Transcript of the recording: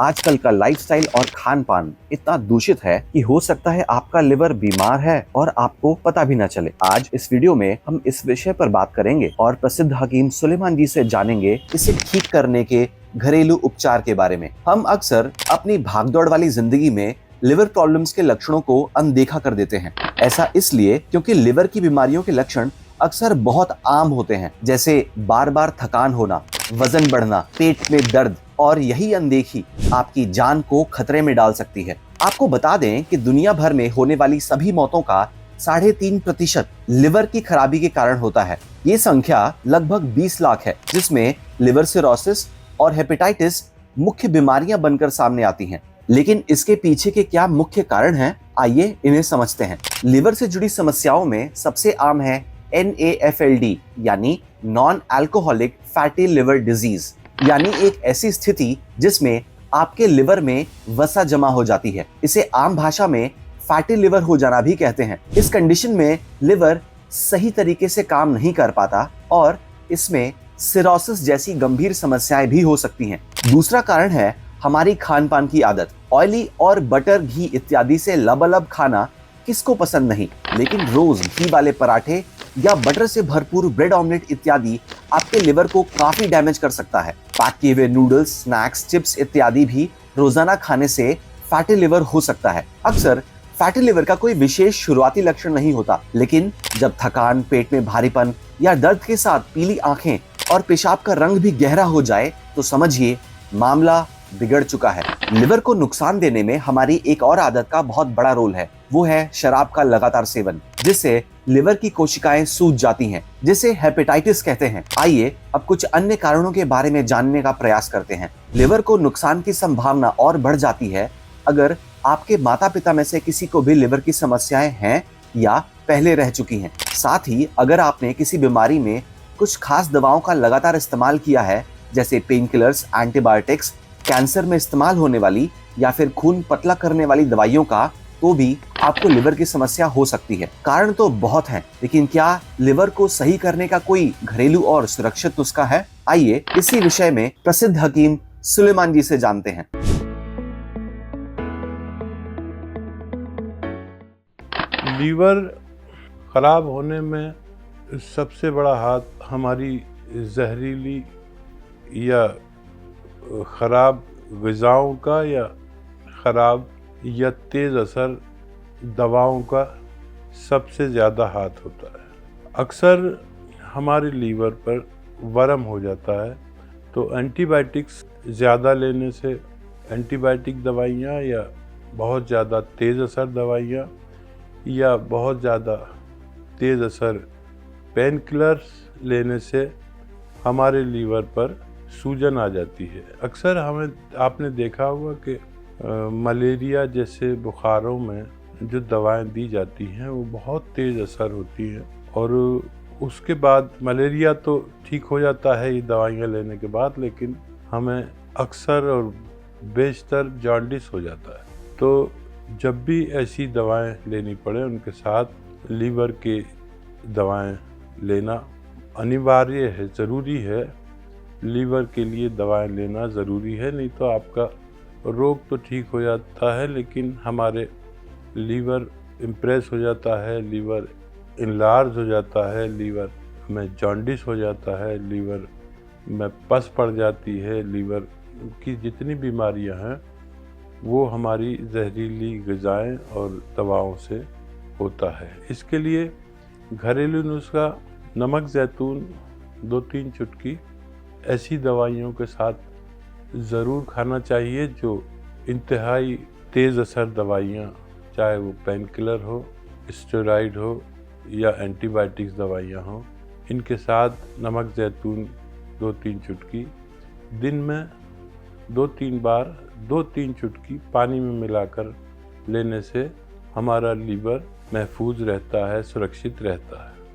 आजकल का लाइफस्टाइल और खान पान इतना दूषित है कि हो सकता है आपका लिवर बीमार है और आपको पता भी न चले। आज इस वीडियो में हम इस विषय पर बात करेंगे और प्रसिद्ध हकीम सुलेमान जी से जानेंगे इसे ठीक करने के घरेलू उपचार के बारे में। हम अक्सर अपनी भागदौड़ वाली जिंदगी में लिवर प्रॉब्लम्स के लक्षणों को अनदेखा कर देते हैं। ऐसा इसलिए क्योंकि लिवर की बीमारियों के लक्षण अक्सर बहुत आम होते हैं, जैसे बार बार थकान होना, वजन बढ़ना, पेट में दर्द, और यही अनदेखी आपकी जान को खतरे में डाल सकती है। आपको बता दें कि दुनिया भर में होने वाली सभी मौतों का 3.5% लिवर की खराबी के कारण होता है। ये संख्या लगभग 20 लाख है, जिसमें लिवर सिरोसिस और हेपेटाइटिस मुख्य बीमारियां बनकर सामने आती हैं। लेकिन इसके पीछे के क्या मुख्य कारण हैं? आइए इन्हें समझते हैं। लिवर से जुड़ी समस्याओं में सबसे आम है NAFLD यानी non alcoholic fatty liver disease, यानी एक ऐसी स्थिति जिसमें आपके लिवर में वसा जमा हो जाती है। इसे आम भाषा में फैटी लिवर हो जाना भी कहते हैं। इस कंडीशन में लिवर सही तरीके से काम नहीं कर पाता और इसमें सिरोसिस जैसी गंभीर समस्याएं भी हो सकती हैं। दूसरा कारण है हमारी खान पान की आदत। ऑयली और बटर, घी इत्यादि से लबालब खाना किसको पसंद नहीं, लेकिन रोज घी वाले पराठे या बटर से भरपूर ब्रेड ऑमलेट इत्यादि आपके लिवर को काफी डैमेज कर सकता है। पैक किए हुए नूडल्स, स्नैक्स, चिप्स इत्यादि भी रोजाना खाने से फैटी लिवर हो सकता है। अक्सर फैटी लिवर का कोई विशेष शुरुआती लक्षण नहीं होता, लेकिन जब थकान, पेट में भारीपन या दर्द के साथ पीली आंखें और पेशाब का रंग भी गहरा हो जाए तो समझिए मामला बिगड़ चुका है। लिवर को नुकसान देने में हमारी एक और आदत का बहुत बड़ा रोल है, वो है शराब का लगातार सेवन, जिससे लिवर की कोशिकाएं सूज जाती हैं, जिसे हेपेटाइटिस कहते हैं। आइए अब कुछ अन्य कारणों के बारे में जानने का प्रयास करते हैं। लिवर को नुकसान की संभावना और बढ़ जाती है अगर आपके माता पिता में से किसी को भी लिवर की समस्याएं हैं या पहले रह चुकी हैं। साथ ही अगर आपने किसी बीमारी में कुछ खास दवाओं का लगातार इस्तेमाल किया है, जैसे पेन किलर्स, एंटीबायोटिक्स, कैंसर में इस्तेमाल होने वाली या फिर खून पतला करने वाली दवाइयों का, तो भी आपको लिवर की समस्या हो सकती है। कारण तो बहुत हैं, लेकिन क्या लिवर को सही करने का कोई घरेलू और सुरक्षित नुस्खा है? आइए इसी विषय में प्रसिद्ध हकीम सुलेमान जी से जानते हैं। लीवर खराब होने में सबसे बड़ा हाथ हमारी जहरीली या खराब ग़िज़ाओं का या खराब या तेज़ असर दवाओं का सबसे ज़्यादा हाथ होता है। अक्सर हमारे लीवर पर वर्म हो जाता है, तो एंटीबायोटिक्स ज़्यादा लेने से, एंटीबायोटिक दवाइयाँ या बहुत ज़्यादा तेज़ असर दवाइयाँ या बहुत ज़्यादा तेज़ असर पेन किलर्स लेने से हमारे लीवर पर सूजन आ जाती है। अक्सर आपने देखा होगा कि मलेरिया जैसे बुखारों में जो दवाएं दी जाती हैं वो बहुत तेज़ असर होती हैं, और उसके बाद मलेरिया तो ठीक हो जाता है ये दवाइयाँ लेने के बाद, लेकिन हमें अक्सर और बेशतर जॉन्डिस हो जाता है। तो जब भी ऐसी दवाएं लेनी पड़े, उनके साथ लीवर की दवाएं लेना अनिवार्य है, ज़रूरी है। लीवर के लिए दवाएं लेना ज़रूरी है, नहीं तो आपका रोग तो ठीक हो जाता है, लेकिन हमारे लीवर इम्प्रेस हो जाता है, लीवर इनलार्ज हो जाता है, लीवर में जॉन्डिस हो जाता है, लीवर में पस पड़ जाती है। लीवर की जितनी बीमारियां हैं वो हमारी जहरीली ग़िज़ाएं और दवाओं से होता है। इसके लिए घरेलू नुस्खा नमक ज़ैतून 2-3 चुटकी ऐसी दवाइयों के साथ ज़रूर खाना चाहिए, जो इंतहाई तेज़ असर दवाइयाँ, चाहे वो पेन किलर हो, स्टेरॉइड हो या एंटीबायोटिक्स दवाइयाँ हों, इनके साथ नमक ज़ैतून 2-3 चुटकी दिन में 2-3 बार 2-3 चुटकी पानी में मिलाकर लेने से हमारा लीवर महफूज रहता है, सुरक्षित रहता है।